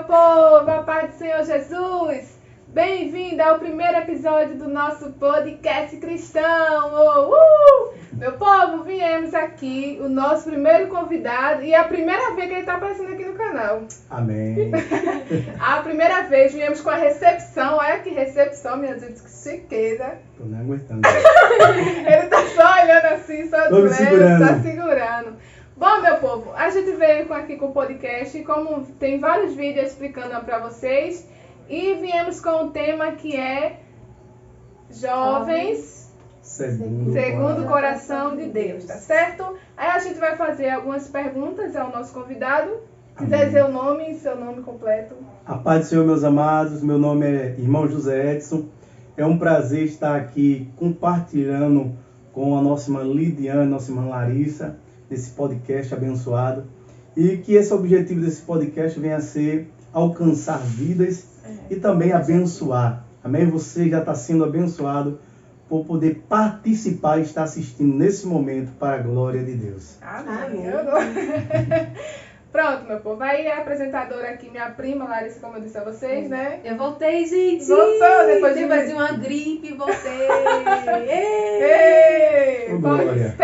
povo, a paz do Senhor Jesus. Bem-vindo ao primeiro episódio do nosso podcast cristão. Meu povo, viemos aqui, o nosso primeiro convidado, e é a primeira vez que ele está aparecendo aqui no canal. Amém. A primeira vez, viemos com a recepção. Olha que recepção, minha gente, que chiqueza. Tô nem aguentando. Ele tá só olhando assim, só Tô me segurando. tá segurando. Bom, meu povo, a gente veio aqui com o podcast, como tem vários vídeos explicando para vocês, e viemos com um tema que é Jovens segundo o coração de Deus, tá certo? Aí a gente vai fazer algumas perguntas ao nosso convidado. Se quiser dizer o nome e seu nome completo. A paz do Senhor, meus amados. Meu nome é irmão José Edson. É um prazer estar aqui compartilhando com a nossa irmã Lidiane, nossa irmã Larissa, nesse podcast abençoado. E que esse objetivo desse podcast venha a ser alcançar vidas e também abençoar. Amém? Você já está sendo abençoado por poder participar e estar assistindo nesse momento para a glória de Deus. Amém. Pronto, meu povo. Aí a apresentadora aqui, minha prima Larissa, como eu disse a vocês, né? Eu voltei, gente! Voltou depois de uma gripe, voltei! Ei! Glória.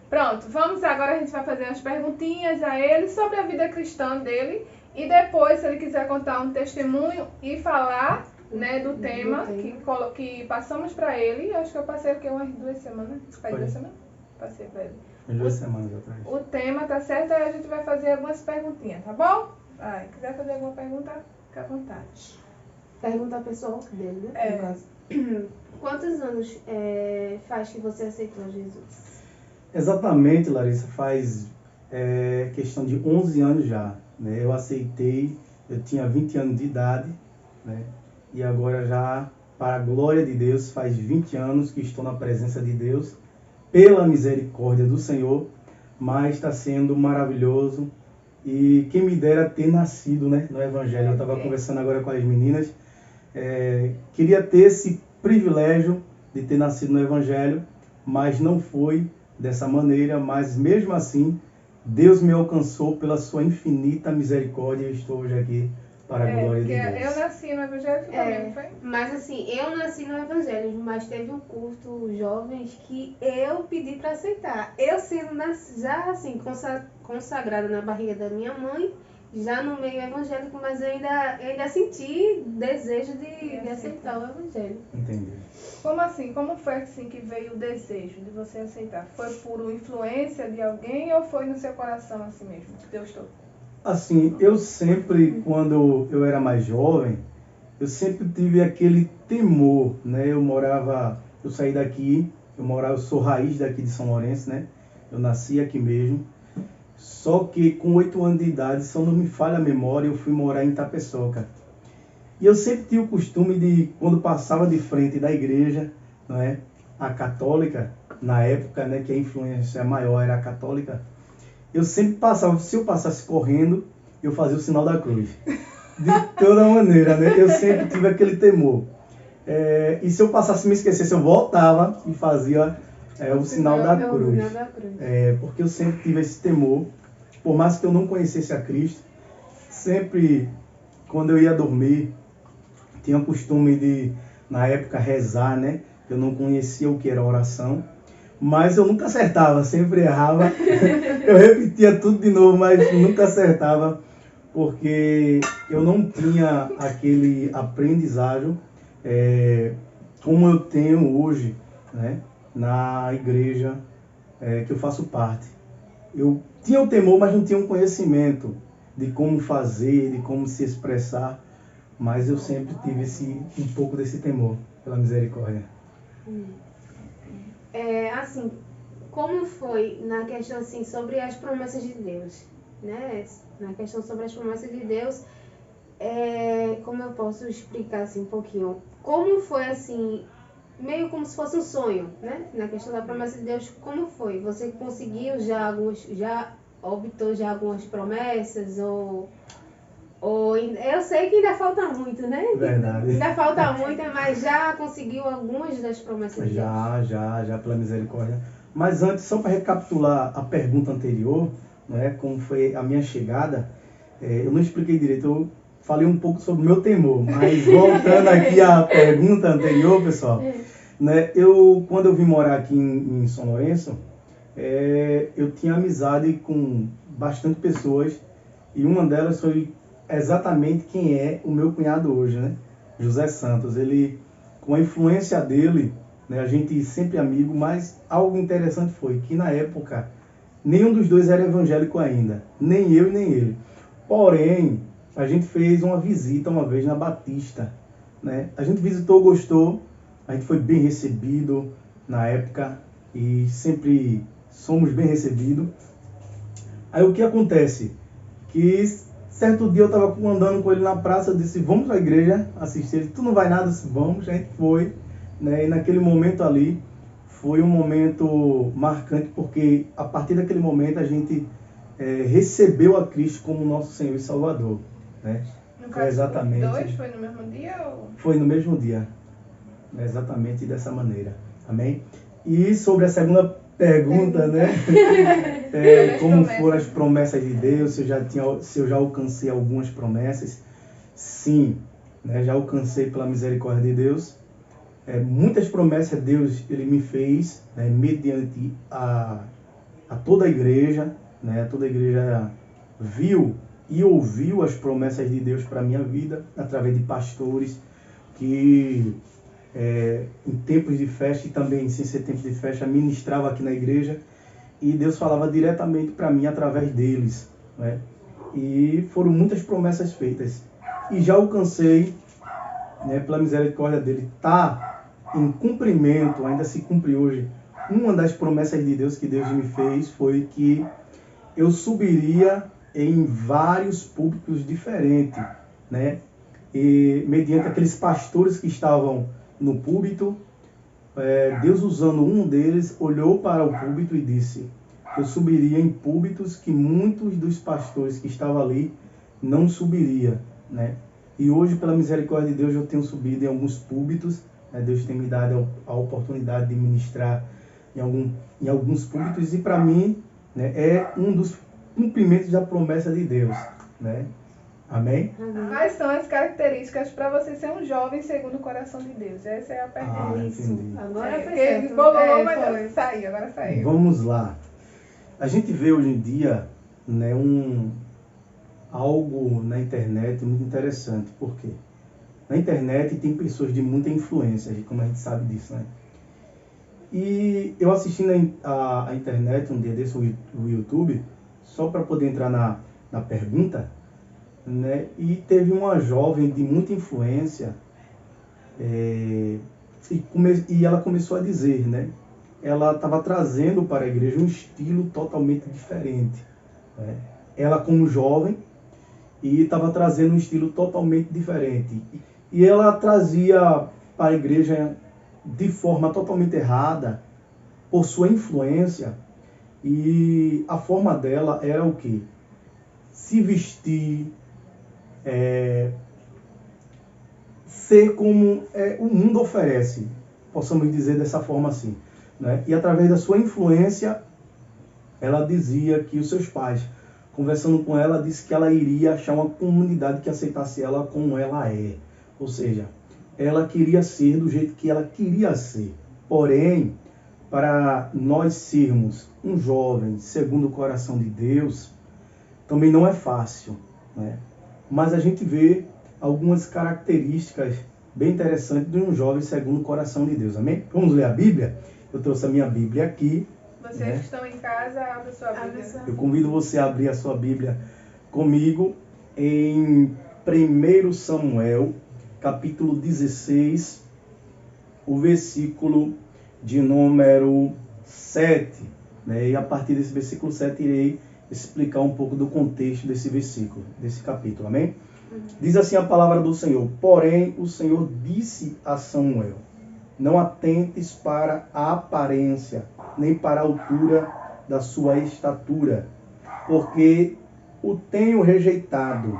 Pronto, vamos agora, a gente vai fazer umas perguntinhas a ele sobre a vida cristã dele. E depois, se ele quiser contar um testemunho e falar, né, do tema que passamos para ele. Acho que eu passei aqui umas 2 semanas. Faz 2 semanas? Passei para ele. 2 semanas atrás. O tema tá certo, aí a gente vai fazer algumas perguntinhas, tá bom? Quiser fazer alguma pergunta, fica à vontade. Pergunta pessoal dele, né? É. No caso. Quantos anos faz que você aceitou Jesus? Exatamente, Larissa, faz questão de 11 anos já, né? Eu aceitei, eu tinha 20 anos de idade, né? E agora já, para a glória de Deus, faz 20 anos que estou na presença de Deus, pela misericórdia do Senhor, mas está sendo maravilhoso. E quem me dera ter nascido, né, no Evangelho. Eu estava conversando agora com as meninas, queria ter esse privilégio de ter nascido no Evangelho, mas não foi dessa maneira, mas mesmo assim, Deus me alcançou pela sua infinita misericórdia e estou hoje aqui para a glória de Deus. Eu nasci no Evangelho também, não foi? Mas assim, eu nasci no Evangelho, mas teve um culto jovens que eu pedi para aceitar. Eu sendo já assim, consagrada na barriga da minha mãe, já no meio evangélico, mas eu ainda senti desejo de aceitar o Evangelho. Entendi. Como assim? Como foi assim que veio o desejo de você aceitar? Foi por influência de alguém ou foi no seu coração assim mesmo? Deus tocou? Assim, eu sempre, quando eu era mais jovem, eu sempre tive aquele temor, né? Eu saí daqui, eu sou raiz daqui de São Lourenço, né? Eu nasci aqui mesmo. Só que com 8 anos de idade, se não me falha a memória, eu fui morar em Itapeçoca. E eu sempre tinha o costume de, quando passava de frente da igreja, não é? A católica, na época, né, que a influência maior era a católica, eu sempre passava, se eu passasse correndo, eu fazia o sinal da cruz. De toda maneira, né? Eu sempre tive aquele temor. E se eu passasse e me esquecesse, eu voltava e fazia o sinal da cruz. Porque eu sempre tive esse temor. Por mais que eu não conhecesse a Cristo, sempre, quando eu ia dormir, tinha o costume de, na época, rezar, né? Eu não conhecia o que era oração. Mas eu nunca acertava, sempre errava. Eu repetia tudo de novo, mas nunca acertava, porque eu não tinha aquele aprendizado como eu tenho hoje, né, na igreja que eu faço parte. Eu tinha o temor, mas não tinha um conhecimento de como fazer, de como se expressar, mas eu sempre tive um pouco desse temor, pela misericórdia. Assim, como foi na questão assim, sobre as promessas de Deus, né? Na questão sobre as promessas de Deus, como eu posso explicar assim um pouquinho? Como foi assim, meio como se fosse um sonho, né? Na questão da promessa de Deus, como foi? Você conseguiu já obtou já algumas promessas ou eu sei que ainda falta muito, né? Verdade. Ainda falta muito, mas já conseguiu algumas das promessas de Deus? Já, pela misericórdia. Mas antes, só para recapitular a pergunta anterior, né, como foi a minha chegada, eu não expliquei direito. falei um pouco sobre o meu temor, mas voltando aqui à pergunta anterior, pessoal, né, quando eu vim morar aqui em São Lourenço, eu tinha amizade com bastante pessoas, e uma delas foi exatamente quem é o meu cunhado hoje, né? José Santos. Ele, com a influência dele, né, a gente sempre amigo, mas algo interessante foi que na época nenhum dos dois era evangélico ainda, nem eu e nem ele. Porém, a gente fez uma visita uma vez na Batista, né? A gente visitou, gostou, a gente foi bem recebido na época e sempre somos bem recebidos. Aí o que acontece? Que certo dia eu estava andando com ele na praça, eu disse, vamos para a igreja assistir. Ele, tu não vai nada? Eu disse, vamos, a gente foi, né? E naquele momento ali foi um momento marcante, porque a partir daquele momento a gente recebeu a Cristo como nosso Senhor e Salvador, né? No caso, exatamente. Os dois foi no mesmo dia? Ou... Foi no mesmo dia, exatamente dessa maneira, amém? E sobre a segunda pergunta, né? Como foram as promessas de Deus, se eu já alcancei algumas promessas. Sim, né? Já alcancei pela misericórdia de Deus. Muitas promessas Deus ele me fez, né? Mediante a toda a igreja, né? Toda a igreja viu e ouviu as promessas de Deus para a minha vida, através de pastores que em tempos de festa e também sem ser tempo de festa, ministrava aqui na igreja, e Deus falava diretamente para mim através deles, né? E foram muitas promessas feitas, e já alcancei, né, pela misericórdia dele, tá em cumprimento, ainda se cumpre hoje. Uma das promessas de Deus que Deus me fez foi que eu subiria em vários púlpitos diferentes, né? E mediante aqueles pastores que estavam no púlpito, Deus, usando um deles, olhou para o púlpito e disse, eu subiria em púlpitos que muitos dos pastores que estavam ali não subiria, né? E hoje, pela misericórdia de Deus, eu tenho subido em alguns púlpitos, né? Deus tem me dado a oportunidade de ministrar em alguns púlpitos, e para mim, né, é um dos cumprimentos da promessa de Deus, né? Amém? Quais são as características para você ser um jovem segundo o coração de Deus? Essa é a pergunta. Entendi. Agora foi certo. Mas saiu, agora saiu. Vamos lá. A gente vê hoje em dia, né, algo na internet muito interessante. Por quê? Na internet tem pessoas de muita influência, como a gente sabe disso, né? E eu assisti a internet um dia desse, o YouTube, só para poder entrar na pergunta, né? E teve uma jovem de muita influência, e ela começou a dizer, né? Ela estava trazendo para a igreja um estilo totalmente diferente, né? Ela como jovem, e estava trazendo um estilo totalmente diferente. E ela trazia para a igreja de forma totalmente errada, por sua influência, e a forma dela era o quê? Se vestir, ser como o mundo oferece, possamos dizer dessa forma assim, né? E através da sua influência, ela dizia que os seus pais, conversando com ela, disse que ela iria achar uma comunidade que aceitasse ela como ela é. Ou seja, ela queria ser do jeito que ela queria ser. Porém, para nós sermos um jovem segundo o coração de Deus, também não é fácil, né? Mas a gente vê algumas características bem interessantes de um jovem segundo o coração de Deus. Amém? Vamos ler a Bíblia? Eu trouxe a minha Bíblia aqui. Vocês, né, que estão em casa, abre sua Bíblia. Eu convido você a abrir a sua Bíblia comigo em 1 Samuel, capítulo 16, o versículo de número 7. Né? E a partir desse versículo 7 irei explicar um pouco do contexto desse versículo, desse capítulo. Amém? Diz assim a palavra do Senhor: porém o Senhor disse a Samuel, não atentes para a aparência, nem para a altura da sua estatura, porque o tenho rejeitado.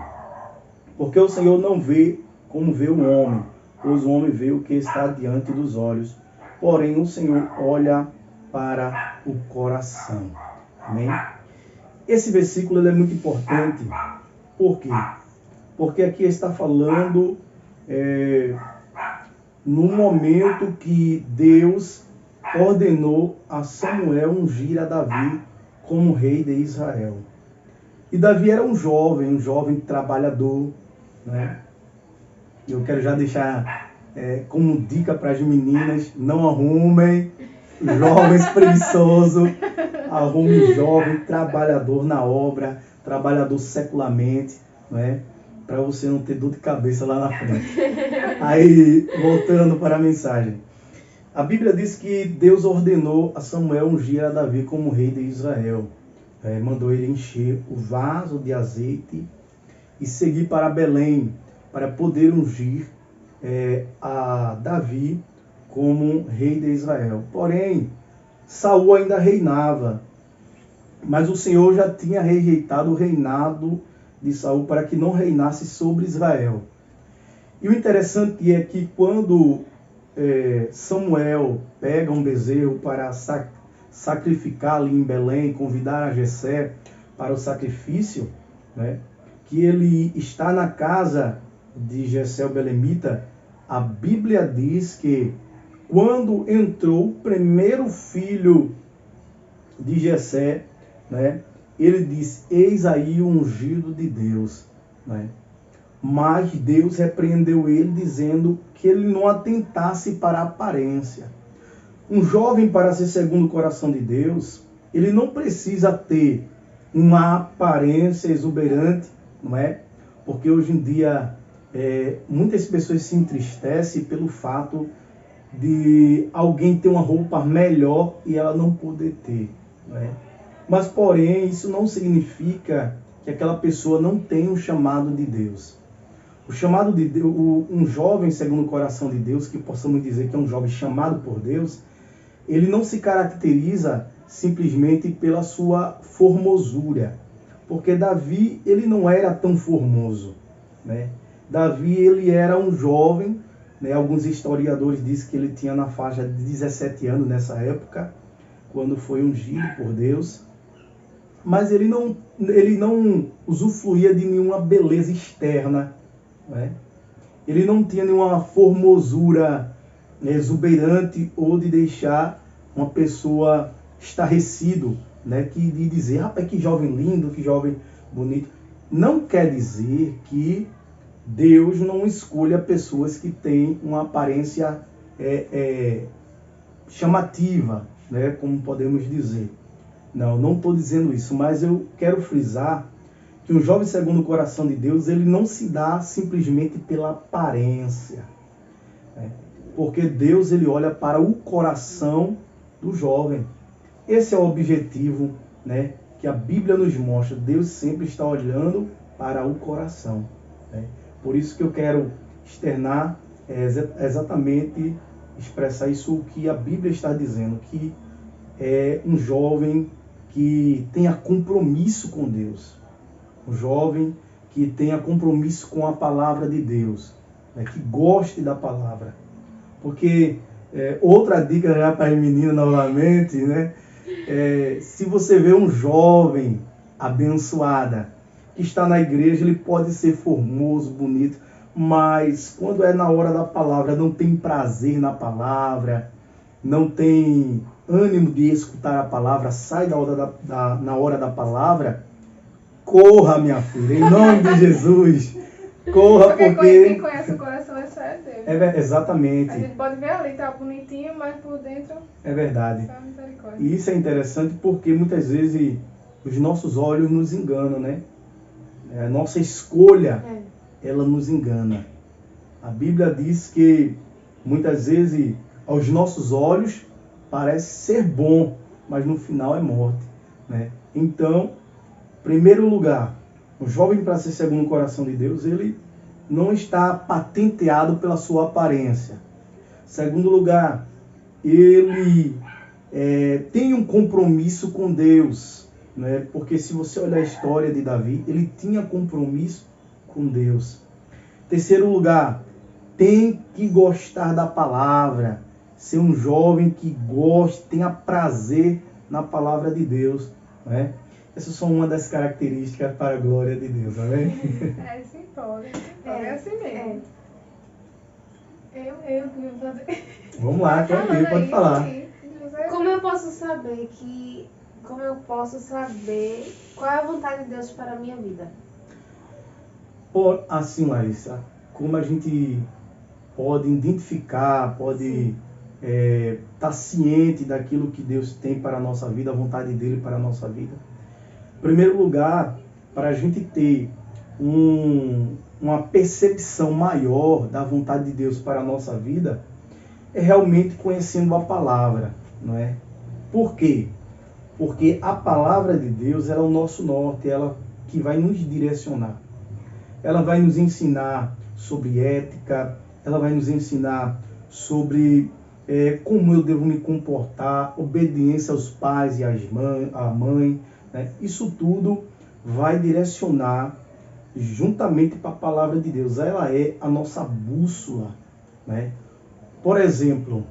Porque o Senhor não vê como vê o homem, pois o homem vê o que está diante dos olhos, porém o Senhor olha para o coração. Amém? Esse versículo ele é muito importante. Por quê? porque aqui está falando no momento que Deus ordenou a Samuel ungir a Davi como rei de Israel. E Davi era um jovem trabalhador, né? Eu quero já deixar como dica para as meninas: não arrumem jovens preguiçosos, arrume jovem trabalhador na obra, trabalhador secularmente, né? Para você não ter dor de cabeça lá na frente. Aí, voltando para a mensagem. A Bíblia diz que Deus ordenou a Samuel ungir a Davi como rei de Israel. Mandou ele encher o vaso de azeite e seguir para Belém para poder ungir a Davi como rei de Israel. Porém, Saul ainda reinava, mas o Senhor já tinha rejeitado o reinado de Saul para que não reinasse sobre Israel. E o interessante é que quando Samuel pega um bezerro para sacrificar ali em Belém, convidar a Jessé para o sacrifício, né, que ele está na casa de Jessé o belemita, a Bíblia diz que quando entrou o primeiro filho de Jessé, né, ele disse: eis aí o ungido de Deus, né? Mas Deus repreendeu ele, dizendo que ele não atentasse para a aparência. Um jovem, para ser segundo o coração de Deus, ele não precisa ter uma aparência exuberante, não é? Porque hoje em dia muitas pessoas se entristecem pelo fato de alguém ter uma roupa melhor e ela não poder ter, não é? Mas, porém, isso não significa que aquela pessoa não tenha um chamado de Deus. O chamado de Deus, um jovem segundo o coração de Deus, que possamos dizer que é um jovem chamado por Deus, ele não se caracteriza simplesmente pela sua formosura. Porque Davi, ele não era tão formoso, né? Davi, ele era um jovem, né? Alguns historiadores dizem que ele tinha na faixa de 17 anos nessa época, quando foi ungido por Deus. Mas ele não usufruía de nenhuma beleza externa, né? Ele não tinha nenhuma formosura exuberante ou de deixar uma pessoa estarrecido, né? De dizer: rapaz, que jovem lindo, que jovem bonito. Não quer dizer que Deus não escolha pessoas que têm uma aparência chamativa, né? Como podemos dizer. Não estou dizendo isso, mas eu quero frisar que um jovem segundo o coração de Deus, ele não se dá simplesmente pela aparência, né? Porque Deus, ele olha para o coração do jovem. Esse é o objetivo, né, que a Bíblia nos mostra. Deus sempre está olhando para o coração, né? Por isso que eu quero externar exatamente, expressar isso o que a Bíblia está dizendo, que é um jovem que tenha compromisso com Deus, um jovem que tenha compromisso com a palavra de Deus, né, que goste da palavra. Porque outra dica já para as meninas novamente, né, se você vê um jovem abençoada que está na igreja, ele pode ser formoso, bonito, mas quando é na hora da palavra, não tem prazer na palavra, não tem ânimo de escutar a palavra, sai na hora da palavra, corra, minha filha, em nome de Jesus, corra, porque quem conhece o coração é só Deus. Exatamente. A gente pode ver ali, tá bonitinho, mas por dentro é verdade. só misericórdia. E isso é interessante porque muitas vezes os nossos olhos nos enganam, né? A nossa escolha, ela nos engana. A Bíblia diz que muitas vezes aos nossos olhos parece ser bom, mas no final é morte, né? Então, em primeiro lugar, o jovem, para ser segundo o coração de Deus, ele não está patenteado pela sua aparência. Segundo lugar, ele tem um compromisso com Deus, né? Porque se você olhar a história de Davi, ele tinha compromisso com Deus. Terceiro lugar, tem que gostar da palavra, ser um jovem que goste, tenha prazer na palavra de Deus, né? Essas são uma das características para a glória de Deus, amém? Sim, pode. É assim mesmo. Eu que vou fazer. Vamos lá, quer ver, pode falar. Como eu posso saber qual é a vontade de Deus para a minha vida? Assim, Larissa, como a gente pode identificar, pode estar ciente daquilo que Deus tem para a nossa vida, a vontade dele para a nossa vida. Em primeiro lugar, para a gente ter uma percepção maior da vontade de Deus para a nossa vida, é realmente conhecendo a palavra, não é? Por quê? Porque a palavra de Deus ela é o nosso norte, ela que vai nos direcionar. Ela vai nos ensinar sobre ética, ela vai nos ensinar sobre como eu devo me comportar, obediência aos pais e à mãe. Né? Isso tudo vai direcionar juntamente para a palavra de Deus. Ela é a nossa bússola. Né? Por exemplo,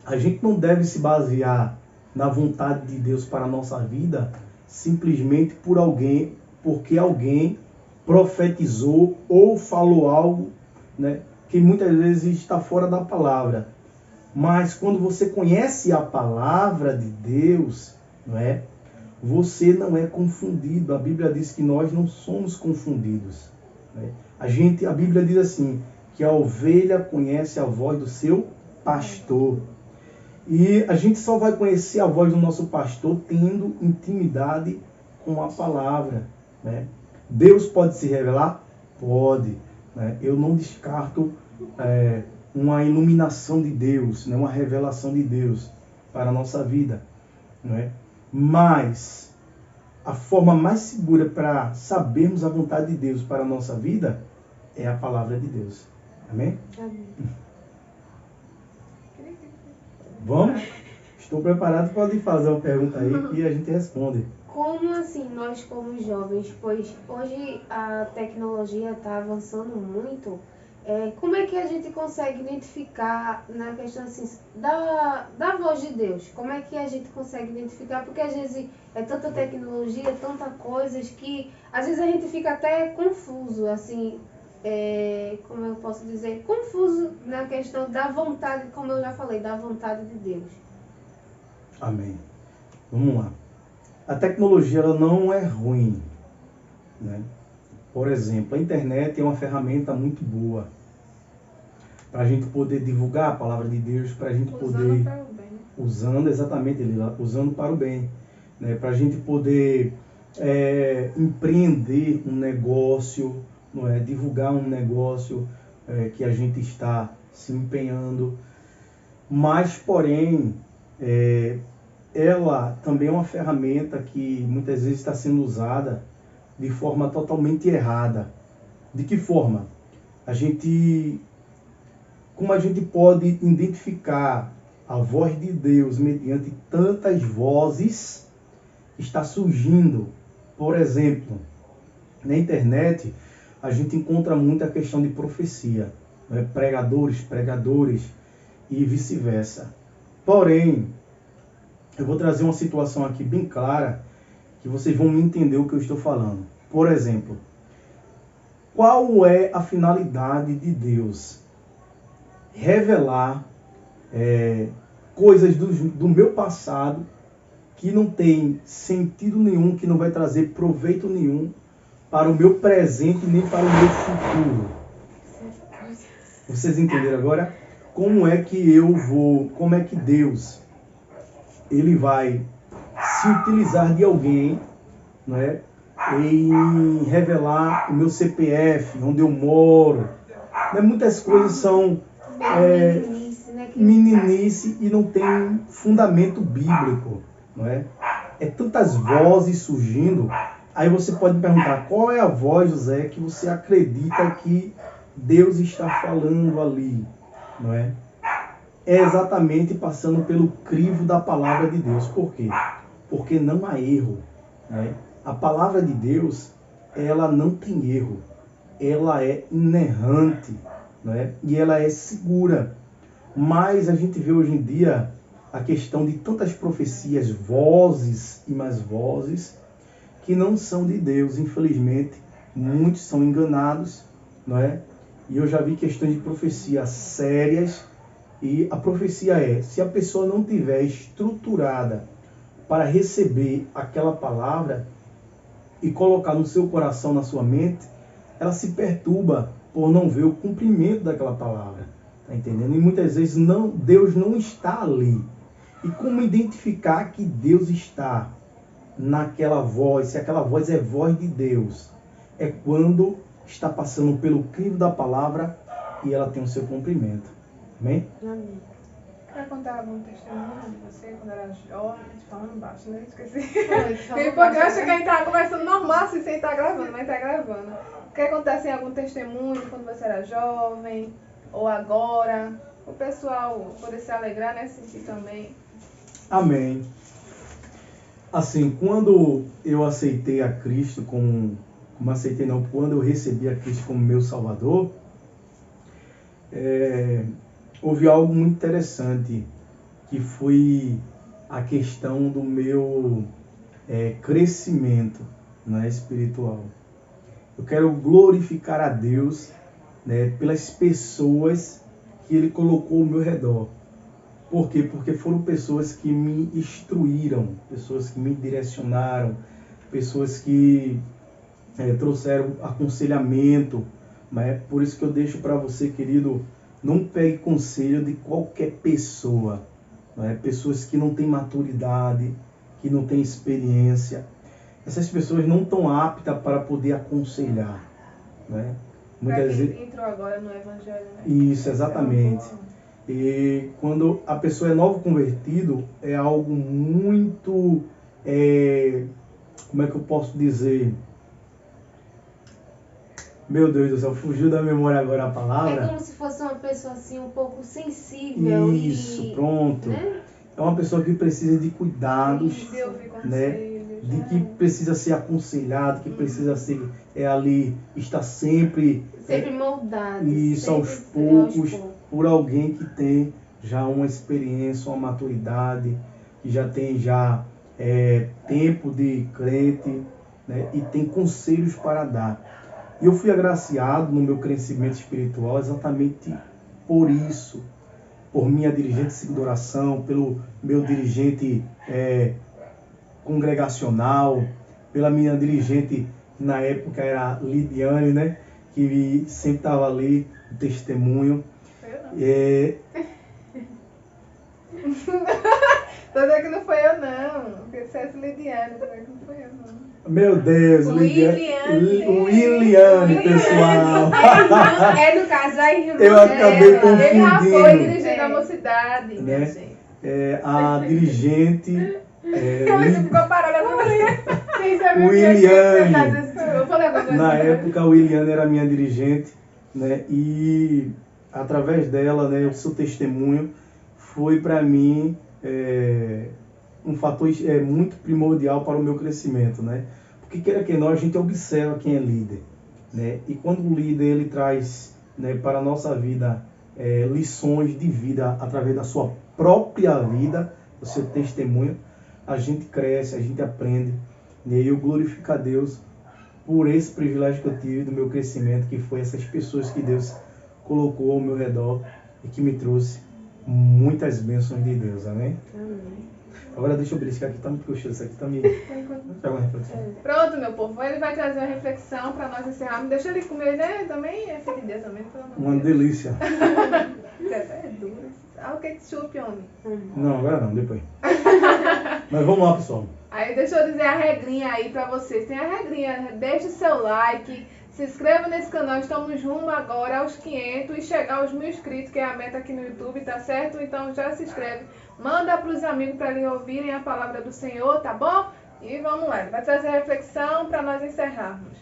a gente não deve se basear na vontade de Deus para a nossa vida simplesmente porque alguém profetizou ou falou algo, né, que muitas vezes está fora da palavra. Mas quando você conhece a palavra de Deus, não é, você não é confundido. A Bíblia diz que nós não somos confundidos. Né? A Bíblia diz assim, que a ovelha conhece a voz do seu pastor. E a gente só vai conhecer a voz do nosso pastor tendo intimidade com a palavra. Né? Deus pode se revelar? Pode. Né? Eu não descarto uma iluminação de Deus, né? Uma revelação de Deus para a nossa vida. Né? Mas a forma mais segura para sabermos a vontade de Deus para a nossa vida é a palavra de Deus. Amém? Amém. Vamos? Estou preparado, pode fazer uma pergunta aí que a gente responde. Como assim nós como jovens, pois hoje a tecnologia está avançando muito, como é que a gente consegue identificar na questão assim, da voz de Deus? Como é que a gente consegue identificar? Porque às vezes é tanta tecnologia, tanta coisas que às vezes a gente fica até confuso, assim, como eu posso dizer, confuso na questão da vontade, como eu já falei, da vontade de Deus. Amém. Vamos lá. A tecnologia ela não é ruim. Né? Por exemplo, a internet é uma ferramenta muito boa para a gente poder divulgar a palavra de Deus, para a gente poder... para o bem. Usando para o bem. Né? Para a gente poder empreender um negócio, não é? Divulgar um negócio que a gente está se empenhando. Mas, porém, ela também é uma ferramenta que muitas vezes está sendo usada de forma totalmente errada. De que forma? Como a gente pode identificar a voz de Deus mediante tantas vozes está surgindo? Por exemplo, na internet a gente encontra muita questão de profecia, né? Pregadores e vice-versa. Porém, eu vou trazer uma situação aqui bem clara, que vocês vão entender o que eu estou falando. Por exemplo, qual é a finalidade de Deus? Revelar coisas do meu passado que não tem sentido nenhum, que não vai trazer proveito nenhum para o meu presente nem para o meu futuro. Vocês entenderam agora? Como é que Deus ele vai se utilizar de alguém, né, em revelar o meu CPF, onde eu moro. Né? Muitas coisas são meninice e não tem fundamento bíblico. Não é? É tantas vozes surgindo. Aí você pode perguntar, qual é a voz, José, que você acredita que Deus está falando ali? Não é? É exatamente passando pelo crivo da palavra de Deus. Por quê? Porque não há erro. Né? A palavra de Deus, ela não tem erro. Ela é inerrante. Né? E ela é segura. Mas a gente vê hoje em dia a questão de tantas profecias, vozes e mais vozes, que não são de Deus. Infelizmente, muitos são enganados, não é? E eu já vi questões de profecia sérias, e a profecia é, se a pessoa não tiver estruturada para receber aquela palavra e colocar no seu coração, na sua mente, ela se perturba por não ver o cumprimento daquela palavra. Tá entendendo? E muitas vezes Deus não está ali. E como identificar que Deus está naquela voz, se aquela voz é voz de Deus? É quando está passando pelo crivo da palavra e ela tem o seu cumprimento. Amém? Amém. Quer contar algum testemunho de você quando era jovem? Falando baixo, né? Esqueci. Foi, Porque eu achei que a gente estava conversando normal, assim, sem estar gravando, mas está gravando. Quer contar assim, algum testemunho quando você era jovem? Ou agora? O pessoal poder se alegrar, né? Sentir também. Amém. Assim, quando eu aceitei a Cristo quando eu recebi a Cristo como meu Salvador, houve algo muito interessante, que foi a questão do meu crescimento, né, espiritual. Eu quero glorificar a Deus, né, pelas pessoas que Ele colocou ao meu redor. Por quê? Porque foram pessoas que me instruíram, pessoas que me direcionaram, pessoas que trouxeram aconselhamento. Mas é por isso que eu deixo para você, querido, não pegue conselho de qualquer pessoa. Pessoas que não têm maturidade, que não têm experiência. Essas pessoas não estão aptas para poder aconselhar. Muitas vezes entrou agora no Evangelho, né? Isso, exatamente. E quando a pessoa é novo convertido, é algo muito, como é que eu posso dizer? Meu Deus do céu, fugiu da memória agora a palavra. É como se fosse uma pessoa assim um pouco sensível. Isso, pronto. Né? É uma pessoa que precisa de cuidados, De ouvir né? conselhos, De que precisa ser aconselhado, que precisa ser ali, estar sempre moldado. Isso, aos poucos, por alguém que tem já uma experiência, uma maturidade, que já tem tempo de crente, né? E tem conselhos para dar. E eu fui agraciado no meu crescimento espiritual exatamente por isso, por minha dirigente de oração, pelo meu dirigente congregacional, pela minha dirigente, na época era Lidiane, né? Que sempre estava ali, o testemunho. Tô dizendo que não foi eu, não. Porque se é Lidiane, tô dizendo que não foi eu, não. Meu Deus, Williane, pessoal. No caso, a irmã Eu acabei confundindo. Ele já foi dirigente da mocidade, minha gente. A dirigente... Você ficou parada Williane. Eu falei alguma coisa. Na época, a Williane era minha dirigente, né? E através dela, né, o seu testemunho foi para mim um fator muito primordial para o meu crescimento, né? Porque queira que não, a gente observa quem é líder, né? E quando o líder ele traz, né, para a nossa vida lições de vida através da sua própria vida, do seu testemunho, a gente cresce, a gente aprende, né? E eu glorifico a Deus por esse privilégio que eu tive do meu crescimento, que foi essas pessoas que Deus colocou ao meu redor e que me trouxe muitas bênçãos de Deus, amém? Amém. Agora deixa eu beliscar aqui, tá muito gostoso, isso aqui tá me... Pega uma reflexão. Pronto, meu povo, ele vai trazer uma reflexão para nós encerrarmos. Deixa ele comer, né? Também é filho de Deus também, pelo amor de Uma Deus. delícia. Isso é duro. Ah, o que chupe, homem? Não, agora não, depois. Mas vamos lá, pessoal. Aí deixa eu dizer a regrinha aí pra vocês. Tem a regrinha, deixa o seu like, se inscreva nesse canal. Estamos rumo agora aos 500 e chegar aos 1000 inscritos, que é a meta aqui no YouTube, tá certo? Então já se inscreve, manda pros amigos para eles ouvirem a palavra do Senhor, tá bom? E vamos lá, ele vai trazer a reflexão para nós encerrarmos.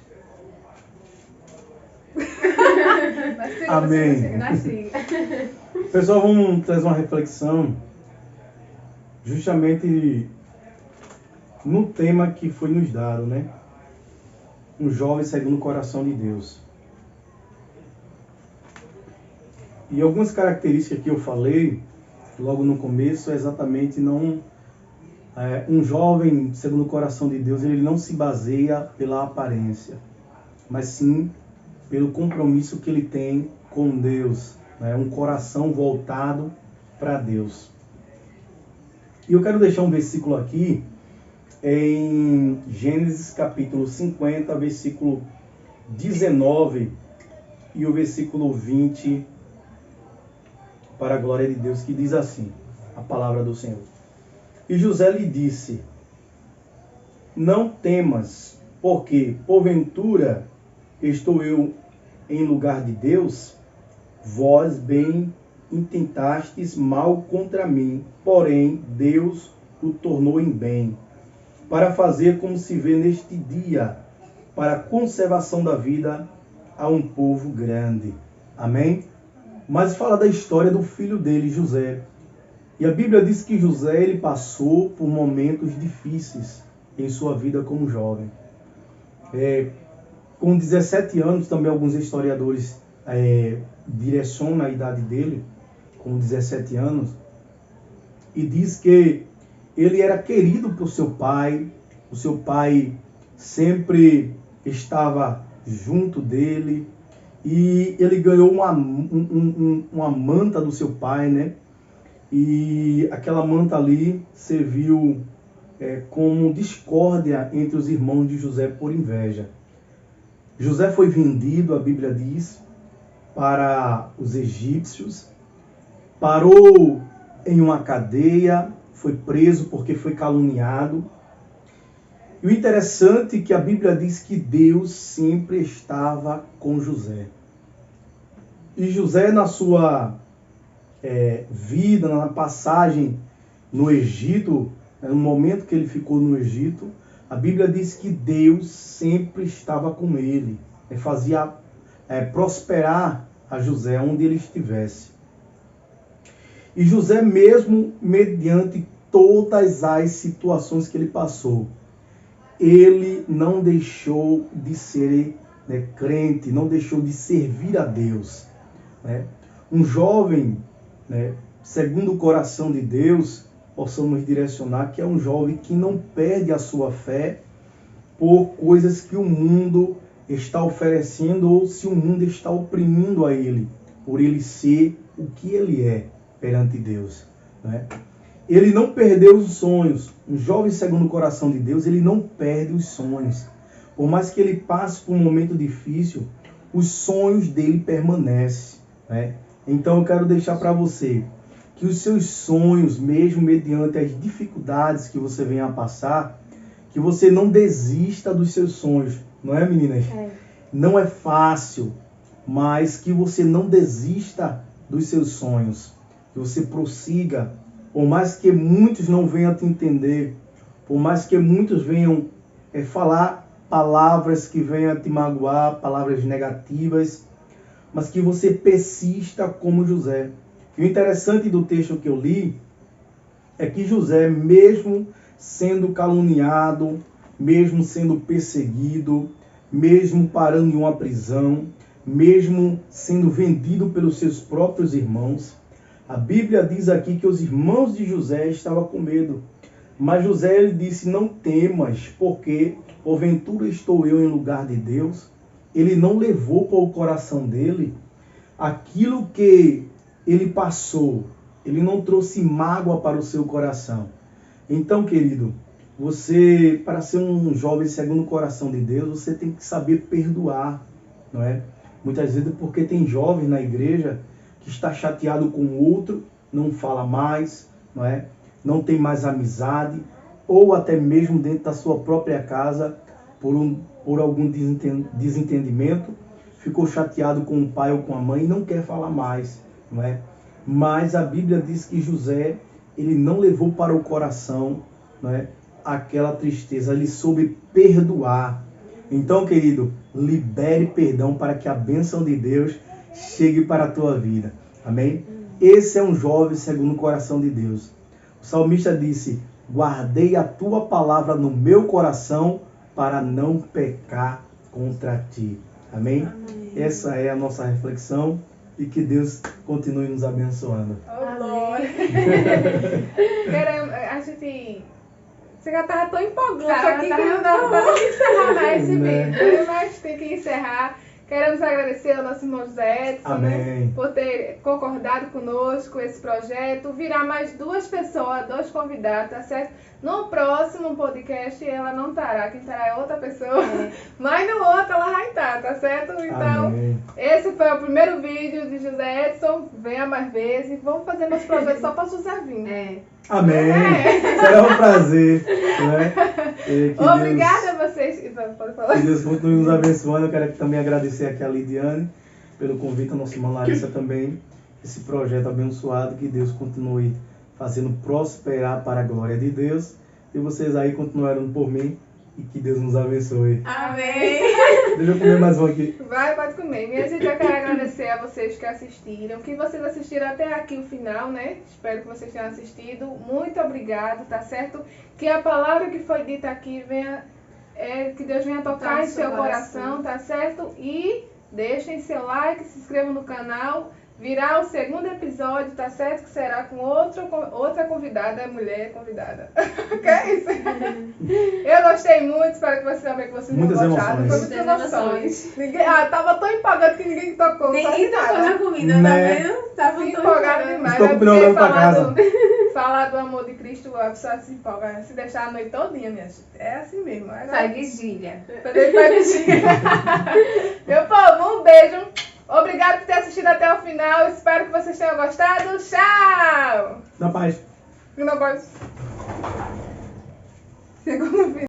Amém. Pessoal, vamos trazer uma reflexão justamente no tema que foi nos dado, né? Um jovem segundo o coração de Deus. E algumas características que eu falei logo no começo é exatamente não Um jovem, segundo o coração de Deus, ele não se baseia pela aparência, mas sim pelo compromisso que ele tem com Deus, né? Um coração voltado para Deus. E eu quero deixar um versículo aqui, em Gênesis capítulo 50, versículo 19 e o versículo 20, para a glória de Deus, que diz assim, a palavra do Senhor. E José lhe disse: não temas, porque porventura estou eu em lugar de Deus? Vós bem intentastes mal contra mim, porém Deus o tornou em bem, para fazer como se vê neste dia, para a conservação da vida a um povo grande. Amém? Mas fala da história do filho dele, José. E a Bíblia diz que José ele passou por momentos difíceis em sua vida como jovem. Com 17 anos, também alguns historiadores direcionam a idade dele, com 17 anos, e diz que ele era querido por seu pai, o seu pai sempre estava junto dele, e ele ganhou uma manta do seu pai, né? E aquela manta ali serviu como discórdia entre os irmãos de José por inveja. José foi vendido, a Bíblia diz, para os egípcios, parou em uma cadeia, foi preso porque foi caluniado. E o interessante é que a Bíblia diz que Deus sempre estava com José. E José, na sua vida, na passagem no Egito, no momento que ele ficou no Egito, a Bíblia diz que Deus sempre estava com ele, fazia prosperar a José onde ele estivesse. E José, mesmo mediante todas as situações que ele passou, ele não deixou de ser crente, não deixou de servir a Deus. Um jovem, segundo o coração de Deus, possamos direcionar que é um jovem que não perde a sua fé por coisas que o mundo está oferecendo ou se o mundo está oprimindo a ele, por ele ser o que ele é perante Deus. Ele não perdeu os sonhos. Um jovem segundo o coração de Deus, ele não perde os sonhos. Por mais que ele passe por um momento difícil, os sonhos dele permanecem. Então eu quero deixar para você que os seus sonhos, mesmo mediante as dificuldades que você venha a passar, que você não desista dos seus sonhos. Não é, meninas? Não é fácil, mas que você não desista dos seus sonhos. Que você prossiga, por mais que muitos não venham te entender, por mais que muitos venham falar palavras que venham te magoar, palavras negativas, mas que você persista como José. E o interessante do texto que eu li é que José, mesmo sendo caluniado, mesmo sendo perseguido, mesmo parando em uma prisão, mesmo sendo vendido pelos seus próprios irmãos, a Bíblia diz aqui que os irmãos de José estavam com medo. Mas José ele disse: não temas, porque porventura estou eu em lugar de Deus. Ele não levou para o coração dele aquilo que ele passou. Ele não trouxe mágoa para o seu coração. Então, querido, você, para ser um jovem segundo o coração de Deus, você tem que saber perdoar, não é? Muitas vezes porque tem jovens na igreja que está chateado com o outro, não fala mais, não é? Não tem mais amizade, ou até mesmo dentro da sua própria casa, por algum desentendimento, ficou chateado com o pai ou com a mãe e não quer falar mais, não é? Mas a Bíblia diz que José, ele não levou para o coração, não é, aquela tristeza, ele soube perdoar. Então, querido, libere perdão para que a bênção de Deus chegue para a tua vida. Amém? Esse é um jovem segundo o coração de Deus. O salmista disse: guardei a tua palavra no meu coração para não pecar contra ti. Amém? Amém. Essa é a nossa reflexão e que Deus continue nos abençoando. Oh, glória! A gente Você já tava tão empolgante Tava, aqui tava que não dava pra encerrar mais esse Né? vídeo, mas tem que encerrar. Queremos agradecer ao nosso irmão José Edson, né, Amém. por ter concordado conosco esse projeto. Virá mais 2 pessoas, 2 convidados, tá certo? No próximo podcast ela não estará, quem estará é outra pessoa, mas no outro ela vai estar, tá certo? Então, Amém. esse foi o primeiro vídeo de José Edson. Venha mais vezes. Vamos fazer meus projetos só para José vir. Amém. Será um prazer. Né? E que Obrigada a vocês. Pode falar. Que Deus continue nos abençoando. Eu quero também agradecer aqui a Lidiane pelo convite, a nossa irmã Larissa também. Esse projeto abençoado, que Deus continue fazendo prosperar para a glória de Deus. E vocês aí continuaram por mim. E que Deus nos abençoe. Amém. Deixa eu comer mais um aqui. Vai, pode comer. Minha gente, eu quero agradecer a vocês que assistiram, que vocês assistiram até aqui o final, né? Espero que vocês tenham assistido. Muito obrigado, tá certo? Que a palavra que foi dita aqui venha, que Deus venha tocar em seu coração, tá certo? E deixem seu like, se inscrevam no canal. Virá o segundo episódio, tá certo? Que será com outra convidada, mulher convidada. Que é isso? Eu gostei muito, espero que vocês também tenham Muitas gostado. emoções. Foi muitas emoções. Tava tão empolgado que ninguém tocou. Ninguém tocou na comida, Né? tá vendo? Tava tão Empolgado demais. Estou com o pneu olhando pra casa. Falar do amor de Cristo, a pessoa se empolga, se deixar a noite todinha, minha gente. É assim mesmo. Faz vigília. Meu povo, um beijo. Obrigado por ter assistido até o final. Espero que vocês tenham gostado. Tchau! Da paz. Não pode. Chegou no fim.